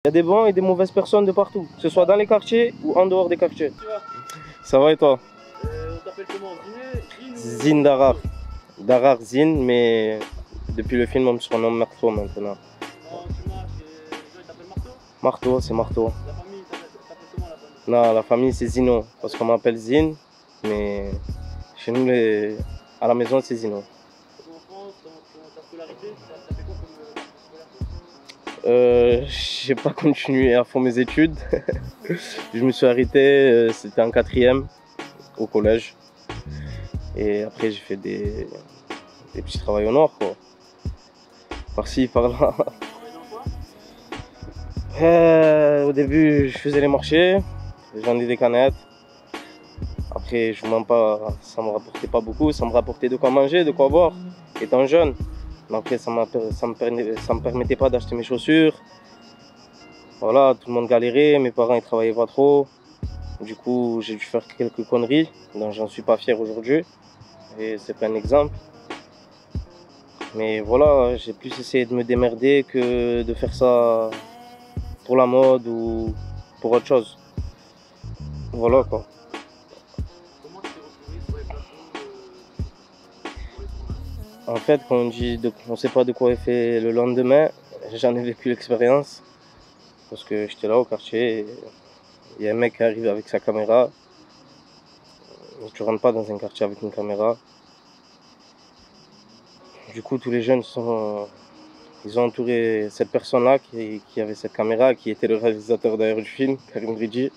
Il y a des bons et des mauvaises personnes de partout, que ce soit dans les quartiers ou en dehors des quartiers. Ça va et toi? On t'appelle comment? Zine Darar. Darar Zine, mais depuis le film on me surnomme Marteau maintenant. Quand tu marches, les gens t'appellent Marteau? Marteau, c'est Marteau. La famille t'appelle comment la famille? Non, la famille c'est Zino, parce qu'on m'appelle Zine, mais chez nous à la maison c'est Zino. En France, ta scolarité, t'as fait quoi comme scolarité? J'ai pas continué à fond mes études. Je me suis arrêté, c'était en 4e au collège. Et après j'ai fait des petits travails au nord quoi. Par-ci, par-là. Au début je faisais les marchés, je vendais des canettes. Après je vous mens pas, ça me rapportait pas beaucoup, ça me rapportait de quoi manger, de quoi boire, étant jeune. Mais après ça me permettait pas d'acheter mes chaussures. Voilà, tout le monde galérait, mes parents ils travaillaient pas trop. Du coup j'ai dû faire quelques conneries dont j'en suis pas fier aujourd'hui. Et c'est pas un exemple. Mais voilà, j'ai plus essayé de me démerder que de faire ça pour la mode ou pour autre chose. Voilà quoi. Comment tu t'es retrouvé sur les plateaux En fait, quand on dit on ne sait pas de quoi est fait le lendemain, j'en ai vécu l'expérience. Parce que j'étais là au quartier, il y a un mec qui arrive avec sa caméra. Tu rentres pas dans un quartier avec une caméra. Du coup, tous les jeunes ils ont entouré cette personne-là qui avait cette caméra, qui était le réalisateur d'ailleurs du film, Karim Ridji.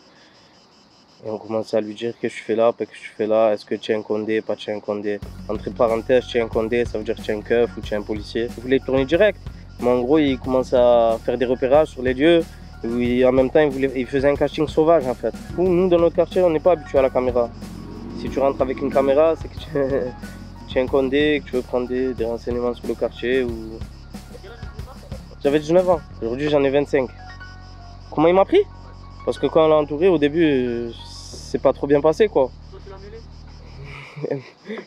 Et on commençait à lui dire qu'est-ce que tu fais là, qu'est-ce que tu fais là, est-ce que tu es un condé, pas tu es un condé. Entre parenthèses, tu es un condé, ça veut dire que tu es un keuf ou tu es un policier. Il voulait tourner direct, mais en gros, il commençait à faire des repérages sur les lieux. Et en même temps, il faisait un casting sauvage en fait. Nous, dans notre quartier, on n'est pas habitué à la caméra. Si tu rentres avec une caméra, c'est que tu es un condé, que tu veux prendre des renseignements sur le quartier. Ou... J'avais 19 ans, aujourd'hui j'en ai 25. Comment il m'a pris? Parce que quand on l'a entouré, au début, c'est pas trop bien passé quoi. Toi tu l'as mêlé?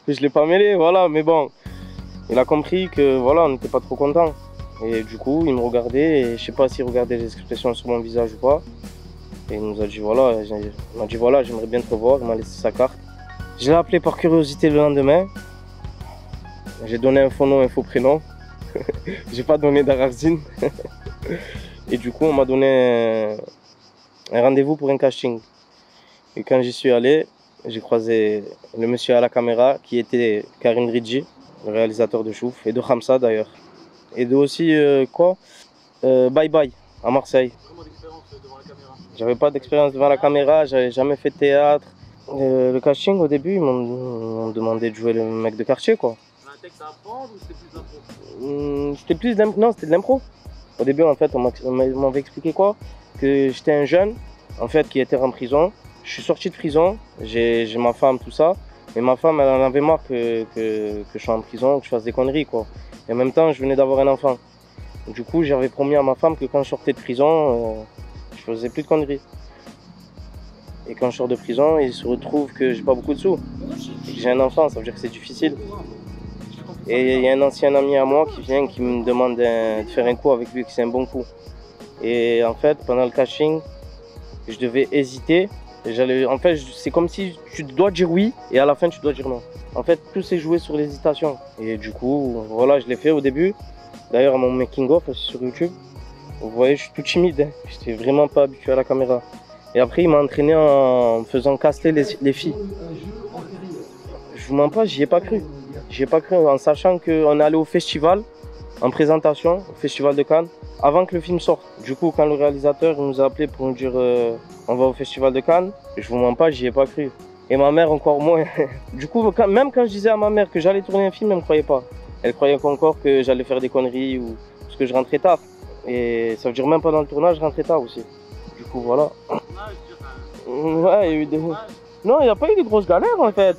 Je l'ai pas mêlé, voilà, mais bon. Il a compris que voilà, on n'était pas trop content. Et du coup, il me regardait, et je sais pas s'il regardait les expressions sur mon visage ou pas. Et il nous a dit voilà, j'aimerais bien te revoir, il m'a laissé sa carte. Je l'ai appelé par curiosité le lendemain. J'ai donné un faux nom, un faux prénom. J'ai pas donné d'Ararzine. Et du coup, on m'a donné un rendez-vous pour un casting. Et quand j'y suis allé, j'ai croisé le monsieur à la caméra qui était Karim Ridji, le réalisateur de Chouf, et de Khamsa d'ailleurs. Et de aussi Bye Bye à Marseille. Comment d'expérience devant la caméra? J'avais pas d'expérience devant la caméra, j'avais jamais fait de théâtre. Le casting au début, ils m'ont demandé de jouer le mec de quartier quoi. Un texte à apprendre ou c'était plus d'impro? C'était plus d'impro, non c'était de l'impro. Au début en fait on m'avait expliqué quoi? Que j'étais un jeune en fait qui était en prison. Je suis sorti de prison, j'ai ma femme, tout ça. Mais ma femme elle en avait marre que je sois en prison, que je fasse des conneries quoi. Et en même temps je venais d'avoir un enfant. Du coup j'avais promis à ma femme que quand je sortais de prison, je faisais plus de conneries. Et quand je sors de prison, il se retrouve que j'ai pas beaucoup de sous. Et que j'ai un enfant, ça veut dire que c'est difficile. Et il y a un ancien ami à moi qui vient, qui me demande de faire un coup avec lui, que c'est un bon coup. Et en fait, pendant le casting, je devais hésiter. En fait, c'est comme si tu dois dire oui et à la fin tu dois dire non. En fait, tout s'est joué sur l'hésitation. Et du coup, voilà, je l'ai fait au début. D'ailleurs, à mon making-of sur YouTube, vous voyez, je suis tout timide. Hein. J'étais vraiment pas habitué à la caméra. Et après, il m'a entraîné en me faisant casser les filles. Je vous mens pas, j'y ai pas cru. J'y ai pas cru en sachant qu'on allait au festival, en présentation, au festival de Cannes, avant que le film sorte. Du coup, quand le réalisateur nous a appelé pour nous dire on va au festival de Cannes, je vous mens pas, j'y ai pas cru. Et ma mère encore moins. Du coup, même quand je disais à ma mère que j'allais tourner un film, elle me croyait pas. Elle croyait encore que j'allais faire des conneries ou parce que je rentrais tard. Et ça veut dire même pendant le tournage, je rentrais tard aussi. Du coup, voilà. Ouais, il y a eu des... Non, il n'y a pas eu de grosses galères en fait.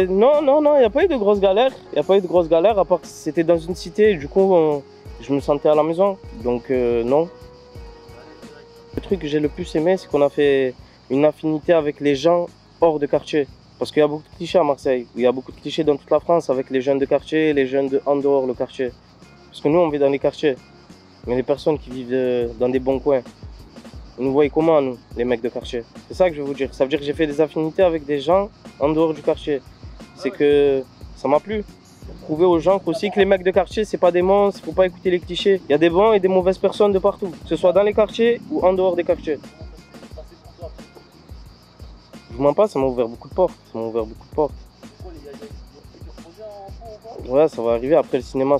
Non, il n'y a pas eu de grosses galères. Il n'y a pas eu de grosses galères à part que c'était dans une cité. Du coup, je me sentais à la maison. Donc, non. Le truc que j'ai le plus aimé, c'est qu'on a fait une affinité avec les gens hors de quartier. Parce qu'il y a beaucoup de clichés à Marseille. Il y a beaucoup de clichés dans toute la France avec les jeunes de quartier et les jeunes en dehors le quartier. Parce que nous, on vit dans les quartiers. Mais les personnes qui vivent dans des bons coins. Ils nous voient comment, nous, les mecs de quartier? C'est ça que je veux vous dire. Ça veut dire que j'ai fait des affinités avec des gens en dehors du quartier. C'est que ça m'a plu. Prouver aux gens qu'aussi que les mecs de quartier, c'est pas des monstres, il faut pas écouter les clichés. Il y a des bons et des mauvaises personnes de partout, que ce soit dans les quartiers ou en dehors des quartiers. Je vous mens pas, ça m'a ouvert beaucoup de portes. Ça m'a ouvert beaucoup de portes. Ouais, ça va arriver. Après, le cinéma,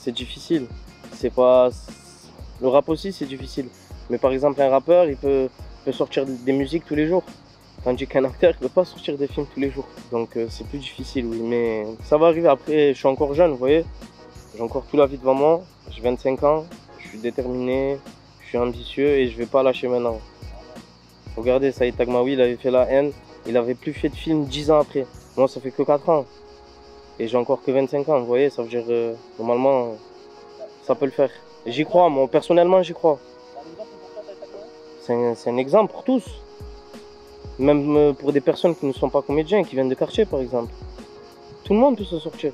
c'est difficile. C'est pas... Le rap aussi, c'est difficile. Mais par exemple, un rappeur, il peut sortir des musiques tous les jours. Tandis qu'un acteur, il ne peut pas sortir des films tous les jours. Donc c'est plus difficile, oui. Mais ça va arriver. Après, je suis encore jeune, vous voyez. J'ai encore toute la vie devant moi. J'ai 25 ans. Je suis déterminé. Je suis ambitieux et je ne vais pas lâcher maintenant. Regardez, Saïd Taghmaoui, il avait fait La Haine. Il n'avait plus fait de film 10 ans après. Moi, ça fait que 4 ans. Et j'ai encore que 25 ans, vous voyez. Ça veut dire, normalement, ça peut le faire. J'y crois, moi, personnellement, j'y crois. C'est un exemple pour tous. Même pour des personnes qui ne sont pas comédiens, qui viennent de quartier, par exemple. Tout le monde peut se sortir.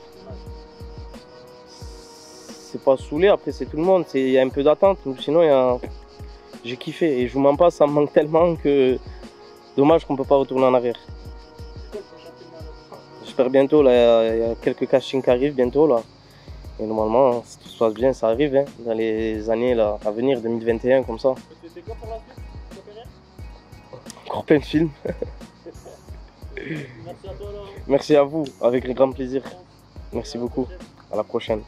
C'est pas saoulé, après, c'est tout le monde. Il y a un peu d'attente, sinon, j'ai kiffé. Et je vous mens pas, ça me manque tellement que... Dommage qu'on peut pas retourner en arrière. J'espère bientôt, là, il y a quelques castings qui arrivent bientôt, là. Et normalement, si tout se passe bien, ça arrive, hein, dans les années là, à venir, 2021, comme ça. C'est quoi pour la suite? Encore plein de films. Merci à toi, là. Merci à vous, avec grand plaisir. Merci beaucoup. À la prochaine.